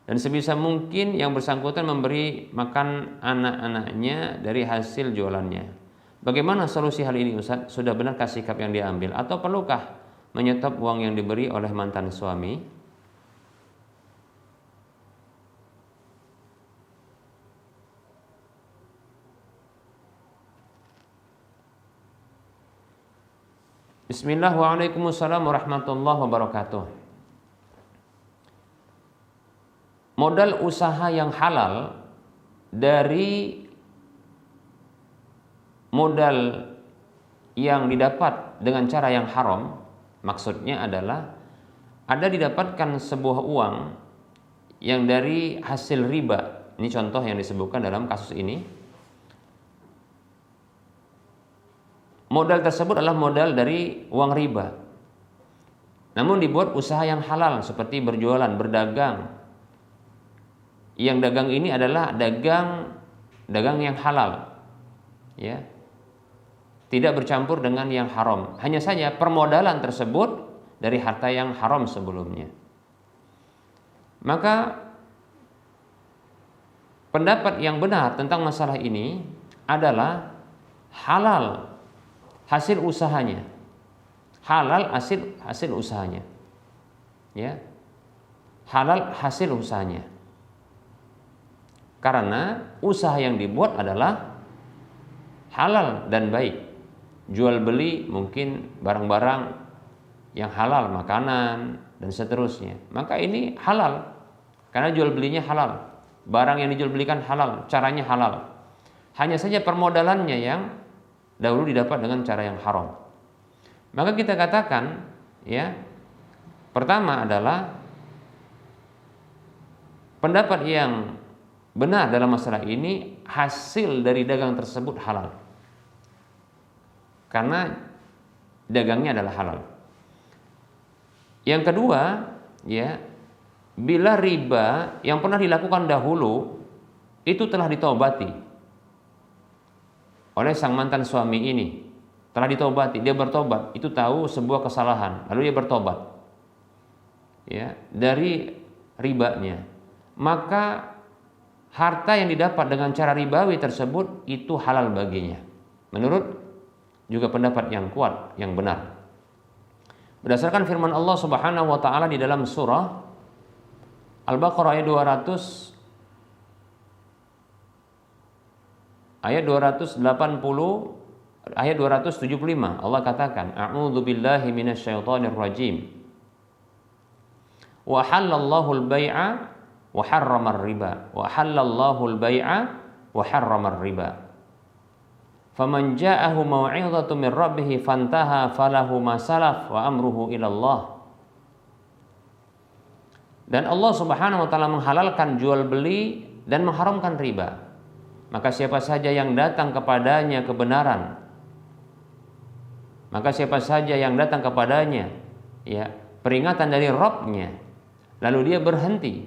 Dan sebisa mungkin yang bersangkutan memberi makan anak-anaknya dari hasil jualannya. Bagaimana solusi hal ini Ustaz? Sudah benarkah sikap yang diambil atau perlukah menyetop uang yang diberi oleh mantan suami? Bismillah, waalaikumsalam warahmatullahi wabarakatuh. Modal usaha yang halal dari modal yang didapat dengan cara yang haram, maksudnya adalah ada didapatkan sebuah uang yang dari hasil riba. Ini contoh yang disebutkan dalam kasus ini. Modal tersebut adalah modal dari uang riba. Namun dibuat usaha yang halal seperti berjualan, berdagang. Yang dagang ini adalah dagang yang halal. Ya. Tidak bercampur dengan yang haram. Hanya saja permodalan tersebut dari harta yang haram sebelumnya. Maka pendapat yang benar tentang masalah ini adalah halal hasil usahanya. Halal hasil usahanya. Ya. Halal hasil usahanya. Karena usaha yang dibuat adalah halal dan baik. Jual beli mungkin barang-barang yang halal, makanan dan seterusnya. Maka ini halal karena jual belinya halal. Barang yang dijual belikan halal, caranya halal. Hanya saja permodalannya yang dahulu didapat dengan cara yang haram. Maka kita katakan, ya, pertama adalah pendapat yang benar dalam masalah ini hasil dari dagang tersebut halal. Karena dagangnya adalah halal. Yang kedua, ya, bila riba yang pernah dilakukan dahulu itu telah ditobati oleh sang mantan suami ini, telah ditobati, dia bertobat, itu tahu sebuah kesalahan, lalu dia bertobat, ya, dari ribanya, maka harta yang didapat dengan cara ribawi tersebut itu halal baginya, menurut juga pendapat yang kuat, yang benar. Berdasarkan firman Allah Subhanahu wa taala di dalam surah Al-Baqarah ayat 275, Allah katakan, A'udzu billahi minasyaitonir rajim. Wa halallahu al-bai'a wa harrama ar-riba. Wa halallahu al-bai'a wa harrama ar-riba. Faman ja'ahu mau'izatun min rabbih fantaha falahu ma salaf wa amruhu ila Allah. Dan Allah Subhanahu wa taala menghalalkan jual beli dan mengharamkan riba. Maka siapa saja yang datang kepadanya kebenaran, maka siapa saja yang datang kepadanya, ya, peringatan dari Rabb-nya, lalu dia berhenti,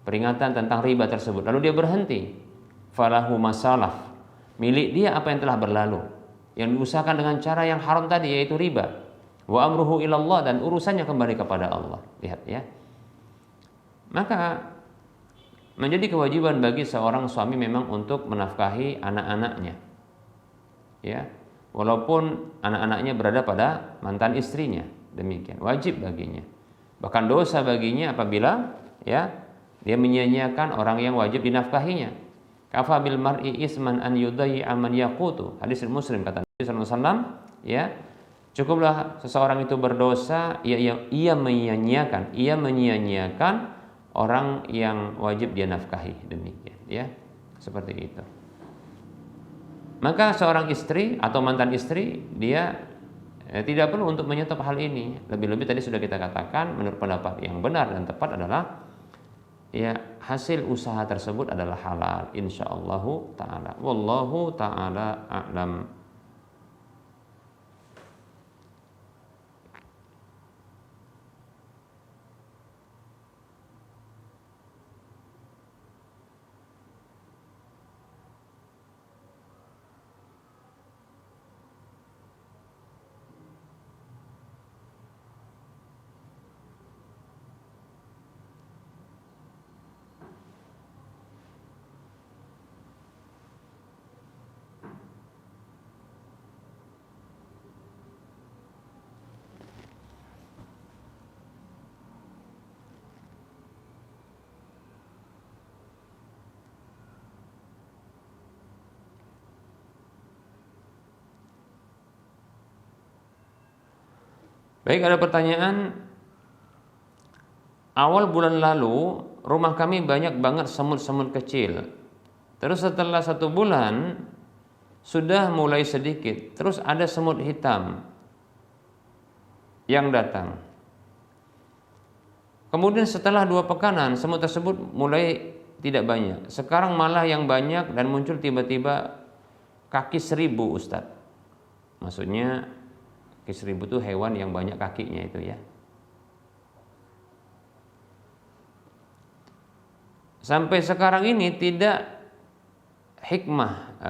peringatan tentang riba tersebut, lalu dia berhenti, falahu masalaf, milik dia apa yang telah berlalu, yang diusahakan dengan cara yang haram tadi, yaitu riba. Wa amruhu ilallah, dan urusannya kembali kepada Allah. Lihat, ya. Maka menjadi kewajiban bagi seorang suami memang untuk menafkahi anak-anaknya, ya, walaupun anak-anaknya berada pada mantan istrinya, demikian wajib baginya. Bahkan dosa baginya apabila, ya, dia menyia-nyiakan orang yang wajib dinafkahinya. Kafa bil mar'i isman an yudayyi'a man yaqutu. Hadis Muslim, kata Nabi sallallahu alaihi wasallam, ya, cukuplah seseorang itu berdosa ia menyia-nyiakan orang yang wajib dia nafkahi, demikian, ya, seperti itu. Maka seorang istri atau mantan istri, dia tidak perlu untuk menyetop hal ini. Lebih-lebih tadi sudah kita katakan, menurut pendapat yang benar dan tepat adalah, ya, hasil usaha tersebut adalah halal insyaallah taala. Wallahu taala a'lam. Baik, ada pertanyaan. Awal bulan lalu rumah kami banyak banget semut-semut kecil. Terus setelah 1 bulan sudah mulai sedikit. Terus ada semut hitam yang datang. Kemudian setelah 2 pekanan semut tersebut mulai tidak banyak. Sekarang malah yang banyak dan muncul tiba-tiba kaki 1000, Ustadz. Maksudnya kaki 1000 itu hewan yang banyak kakinya itu, ya. Sampai sekarang ini tidak hikmah,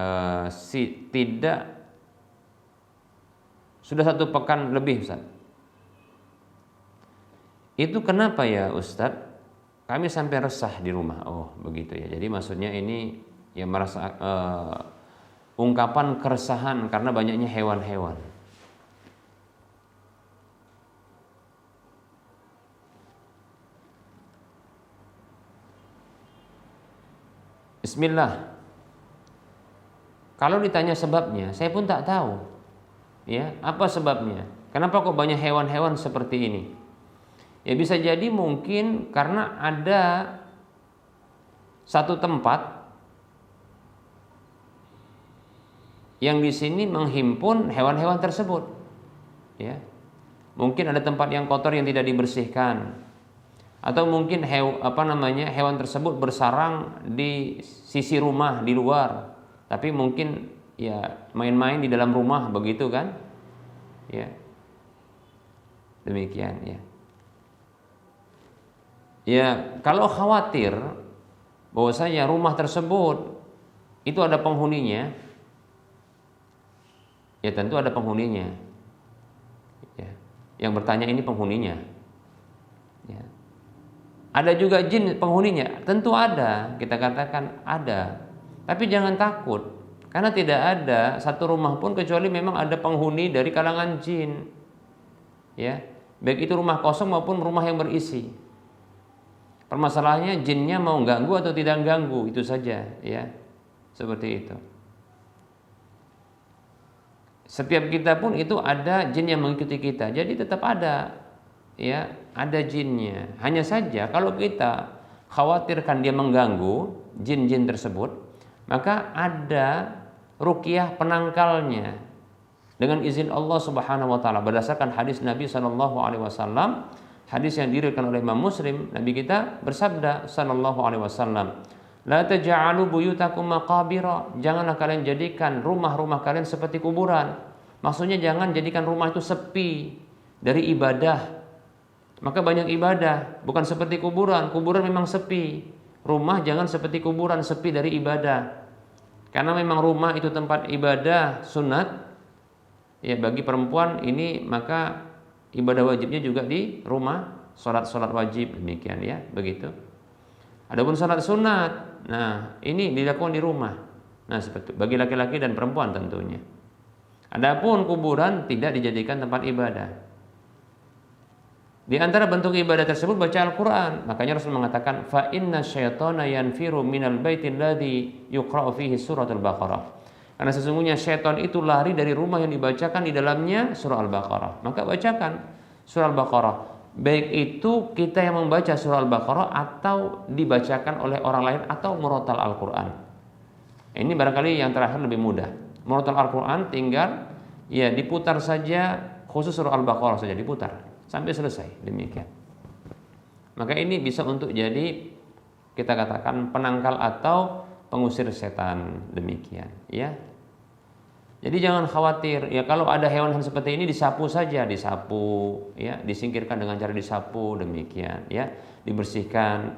tidak, sudah 1 pekan lebih, Ustaz. Itu kenapa ya Ustaz? Kami sampai resah di rumah. Oh begitu ya. Jadi maksudnya ini ya merasa ungkapan keresahan karena banyaknya hewan-hewan. Bismillah. Kalau ditanya sebabnya, saya pun tak tahu. Ya, apa sebabnya? Kenapa kok banyak hewan-hewan seperti ini? Ya bisa jadi mungkin karena ada satu tempat yang di sini menghimpun hewan-hewan tersebut. Ya. Mungkin ada tempat yang kotor yang tidak dibersihkan. Atau mungkin hewan tersebut bersarang di sisi rumah di luar, tapi mungkin ya main-main di dalam rumah begitu kan? Ya. Demikian ya. Ya, kalau khawatir bahwasanya rumah tersebut itu ada penghuninya, ya tentu ada penghuninya. Ya. Yang bertanya ini penghuninya. Ya. Ada juga jin penghuninya, tentu ada, kita katakan ada. Tapi jangan takut, karena tidak ada satu rumah pun kecuali memang ada penghuni dari kalangan jin. Ya, baik itu rumah kosong maupun rumah yang berisi. Permasalahannya jinnya mau ganggu atau tidak ganggu, itu saja ya. Seperti itu. Setiap kita pun itu ada jin yang mengikuti kita. Jadi tetap ada ya, ada jinnya. Hanya saja kalau kita khawatirkan dia mengganggu jin-jin tersebut, maka ada ruqyah penangkalnya dengan izin Allah Subhanahu wa taala berdasarkan hadis Nabi sallallahu alaihi wasallam. Hadis yang diriwayatkan oleh Imam Muslim, Nabi kita bersabda sallallahu alaihi wasallam, "La taj'alu buyutakum maqabira." Janganlah kalian jadikan rumah-rumah kalian seperti kuburan. Maksudnya jangan jadikan rumah itu sepi dari ibadah. Maka banyak ibadah, bukan seperti kuburan. Kuburan memang sepi. Rumah jangan seperti kuburan, sepi dari ibadah. Karena memang rumah itu tempat ibadah sunat. Ya bagi perempuan ini maka ibadah wajibnya juga di rumah, sholat wajib demikian ya, begitu. Adapun sholat sunat, nah ini dilakukan di rumah. Nah seperti bagi laki-laki dan perempuan tentunya. Adapun kuburan tidak dijadikan tempat ibadah. Di antara bentuk ibadah tersebut baca Al-Quran. Makanya Rasul mengatakan, fa inna syaitana yanfiru minal baitil ladzi yuqra'u fihi suratul Baqarah. Karena sesungguhnya syaitan itu lari dari rumah yang dibacakan di dalamnya surah Al-Baqarah. Maka bacakan surah Al-Baqarah. Baik itu kita yang membaca surah Al-Baqarah atau dibacakan oleh orang lain atau murattal Al-Quran. Ini barangkali yang terakhir lebih mudah. Murattal Al-Quran tinggal ya diputar saja, khusus surah Al-Baqarah saja diputar sampai selesai, demikian. Maka ini bisa untuk jadi kita katakan penangkal atau pengusir setan, demikian ya. Jadi jangan khawatir ya, kalau ada hewan seperti ini disapu saja, disapu ya, disingkirkan dengan cara disapu, demikian ya, dibersihkan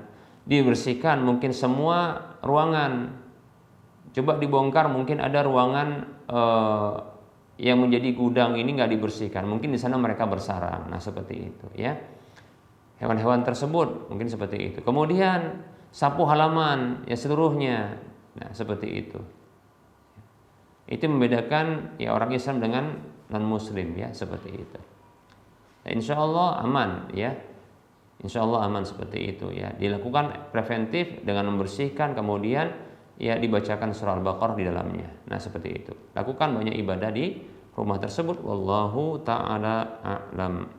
mungkin semua ruangan. Coba dibongkar, mungkin ada ruangan yang menjadi gudang ini nggak dibersihkan, mungkin di sana mereka bersarang. Nah seperti itu ya, hewan-hewan tersebut mungkin seperti itu. Kemudian sapu halaman ya seluruhnya. Nah seperti itu. Itu membedakan ya orang Islam dengan non Muslim ya, seperti itu. Nah, insya Allah aman ya, insya Allah aman seperti itu ya. Dilakukan preventif dengan membersihkan, kemudian ya dibacakan surah Al-Baqarah di dalamnya. Nah seperti itu. Lakukan banyak ibadah di rumah tersebut. Wallahu ta'ala a'lam.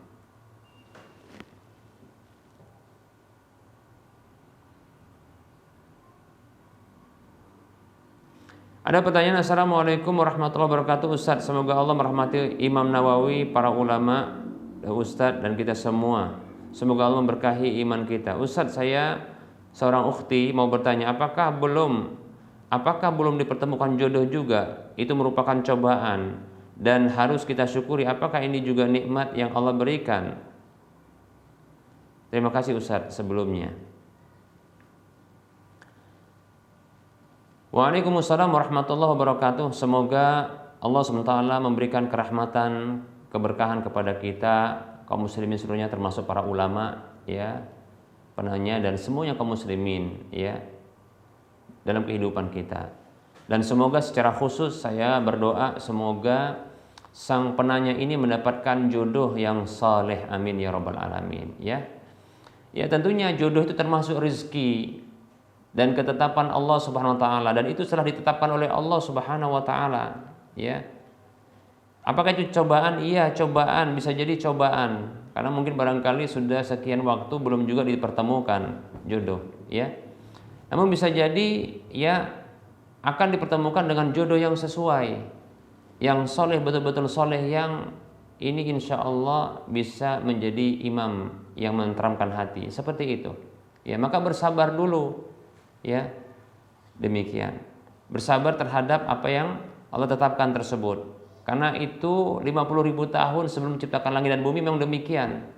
Ada pertanyaan, Assalamualaikum warahmatullahi wabarakatuh. Ustadz, semoga Allah merahmati Imam Nawawi, para ulama, Ustadz dan kita semua. Semoga Allah memberkahi iman kita. Ustadz, saya seorang ukhti mau bertanya, apakah belum dipertemukan jodoh juga? Itu merupakan cobaan dan harus kita syukuri. Apakah ini juga nikmat yang Allah berikan? Terima kasih Ustadz sebelumnya. Waalaikumsalam warahmatullahi wabarakatuh. Semoga Allah SWT memberikan kerahmatan, keberkahan kepada kita, kaum muslimin seluruhnya, termasuk para ulama ya, penanya dan semuanya kaum muslimin ya, dalam kehidupan kita. Dan semoga secara khusus saya berdoa semoga sang penanya ini mendapatkan jodoh yang saleh, amin ya rabbal alamin ya. Ya tentunya jodoh itu termasuk rezeki dan ketetapan Allah Subhanahu wa taala, dan itu telah ditetapkan oleh Allah Subhanahu wa taala ya. Apakah itu cobaan? Iya, cobaan, bisa jadi cobaan. Karena mungkin barangkali sudah sekian waktu belum juga dipertemukan jodoh ya. Namun bisa jadi ya akan dipertemukan dengan jodoh yang sesuai, yang soleh, betul-betul soleh, yang ini insya Allah bisa menjadi imam yang menenteramkan hati. Seperti itu. Ya, maka bersabar dulu. Ya, demikian. Bersabar terhadap apa yang Allah tetapkan tersebut. Karena itu 50.000 tahun sebelum menciptakan langit dan bumi memang demikian.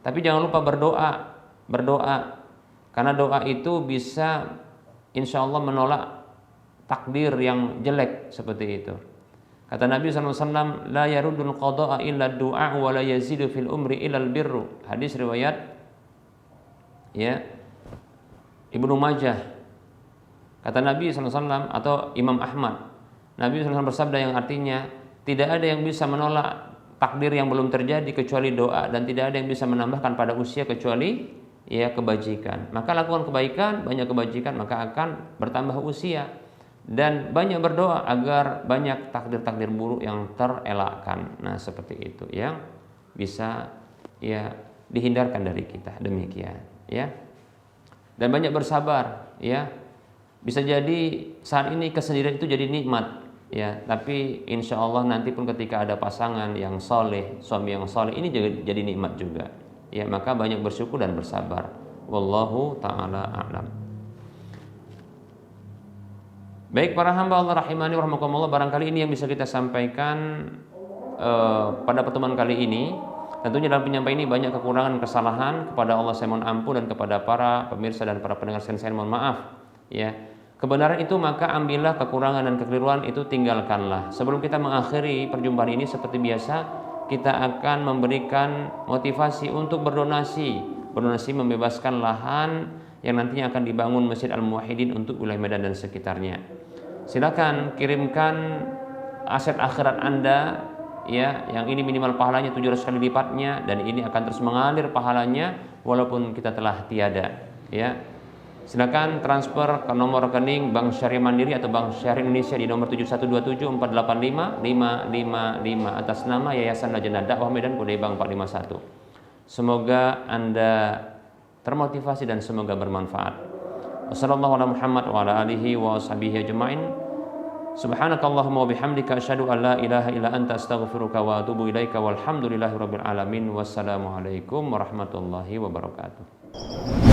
Tapi jangan lupa berdoa. Karena doa itu bisa insya Allah menolak takdir yang jelek seperti itu. Kata Nabi SAW, la yarudul qada'a illa du'a wa la yazidu fil umri illa birru. Hadis riwayat ya Ibnu Majah. Kata Nabi SAW atau Imam Ahmad, Nabi SAW bersabda yang artinya tidak ada yang bisa menolak takdir yang belum terjadi kecuali doa, dan tidak ada yang bisa menambahkan pada usia kecuali ya kebajikan. Maka lakukan kebaikan, banyak kebajikan, maka akan bertambah usia. Dan banyak berdoa agar banyak takdir-takdir buruk yang terelakkan. Nah, seperti itu yang bisa ya dihindarkan dari kita. Demikian ya. Dan banyak bersabar ya. Bisa jadi saat ini kesendirian itu jadi nikmat ya, tapi insya Allah nanti pun ketika ada pasangan yang soleh, suami yang soleh, ini jadi nikmat juga ya. Maka banyak bersyukur dan bersabar. Wallahu ta'ala a'lam. Baik para hamba Allah rahimani wa rahmakumullah, barangkali ini yang bisa kita sampaikan pada pertemuan kali ini. Tentunya dalam penyampaian ini banyak kekurangan, kesalahan, kepada Allah saya mohon ampun, dan kepada para pemirsa dan para pendengar sekalian saya mohon maaf ya. Kebenaran itu maka ambillah, kekurangan dan kekeliruan itu tinggalkanlah. Sebelum kita mengakhiri perjumpaan ini, seperti biasa kita akan memberikan motivasi untuk berdonasi membebaskan lahan yang nantinya akan dibangun Masjid Al-Muwahhidin untuk wilayah Medan dan sekitarnya. Silakan kirimkan aset akhirat Anda ya, yang ini minimal pahalanya 700 kali lipatnya, dan ini akan terus mengalir pahalanya walaupun kita telah tiada ya. Silakan transfer ke nomor rekening Bank Syariah Mandiri atau Bank Syariah Indonesia di nomor 7127485555 atas nama Yayasan Lajnah Dakwah Medan Kode Bank 451. Semoga Anda termotivasi dan semoga bermanfaat. Wassallallahu ala Muhammad wa ala alihi wa sahbihi ajma'in. Subhanakallahumma wa bihamdika asyhadu an la ilaha illa anta astaghfiruka wa atubu ilaika walhamdulillahirabbil alamin. Wassalamu alaikum warahmatullahi wabarakatuh.